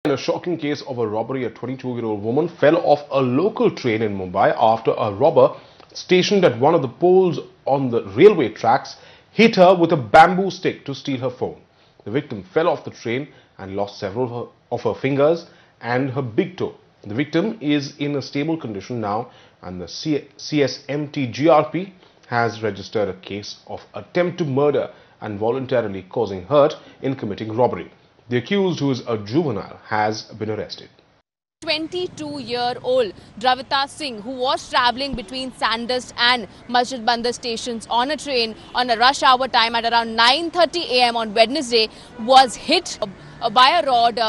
In a shocking case of a robbery, a 22-year-old woman fell off a local train in Mumbai after a robber stationed at one of the poles on the railway tracks hit her with a bamboo stick to steal her phone. The victim fell off the train and lost several of her fingers and her big toe. The victim is in a stable condition now, and the CSMT GRP has registered a case of attempt to murder and voluntarily causing hurt in committing robbery. The accused, who is a juvenile, has been arrested. 22-year-old Dravita Singh, who was travelling between Sandhurst and Masjid Bandar stations on a train on a rush hour time at around 9:30 a.m. on Wednesday, was hit by a rod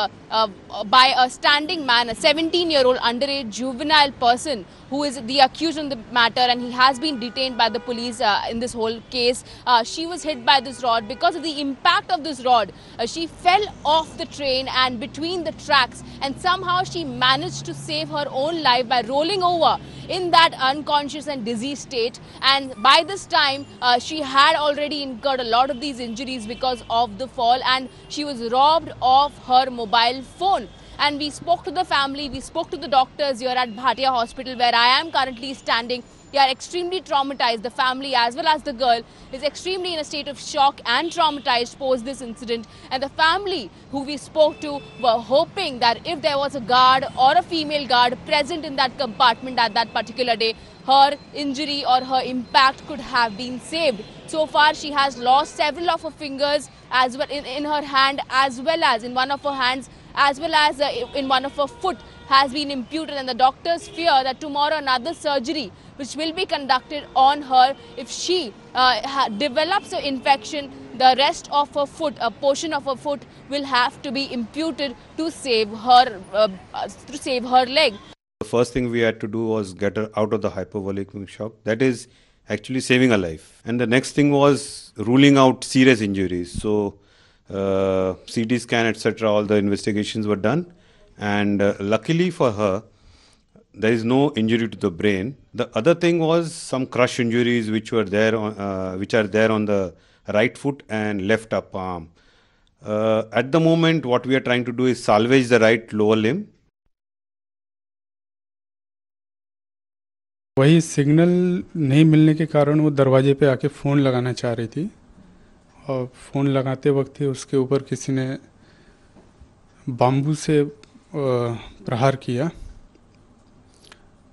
by a standing man, a 17-year-old underage juvenile person who is the accused in the matter, and he has been detained by the police in this whole case. She was hit by this rod. Because of the impact of this rod, she fell off the train and between the tracks, and somehow she managed to save her own life by rolling over in that unconscious and dizzy state. And by this time, she had already incurred a lot of these injuries because of the fall, and she was robbed of her mobile phone. And we spoke to the family, we spoke to the doctors here at Bhatia Hospital, where I am currently standing. They are extremely traumatized. The family as well as the girl is extremely in a state of shock and traumatized post this incident. And the family who we spoke to were hoping that if there was a guard or a female guard present in that compartment at that particular day, her injury or her impact could have been saved. So far, she has lost several of her fingers as well in her hand, as well as in one of her hands, as well as in one of her foot has been imputed, and the doctors fear that tomorrow another surgery which will be conducted on her, if she develops an infection, the rest of her foot, a portion of her foot, will have to be imputed to save her leg. The first thing we had to do was get her out of the hypovolemic shock. That is actually saving a life. And the next thing was ruling out serious injuries. So CT scan, etc., all the investigations were done. And luckily for her, there is no injury to the brain. The other thing was some crush injuries which are there on the right foot and left upper arm. At the moment, what we are trying to do is salvage the right lower limb. वही signal नहीं मिलने के कारण वो दरवाजे पे आके phone लगाना चाह रही थी, और फ़ोन लगाते वक्त ही उसके ऊपर किसी ने बाम्बू से प्रहार किया।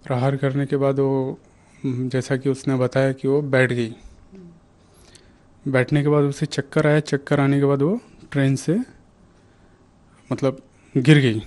प्रहार करने के बाद वो, जैसा कि उसने बताया, कि वो बैठ गई। बैठने के बाद उसे चक्कर आया। चक्कर आने के बाद वो ट्रेन से गिर गई।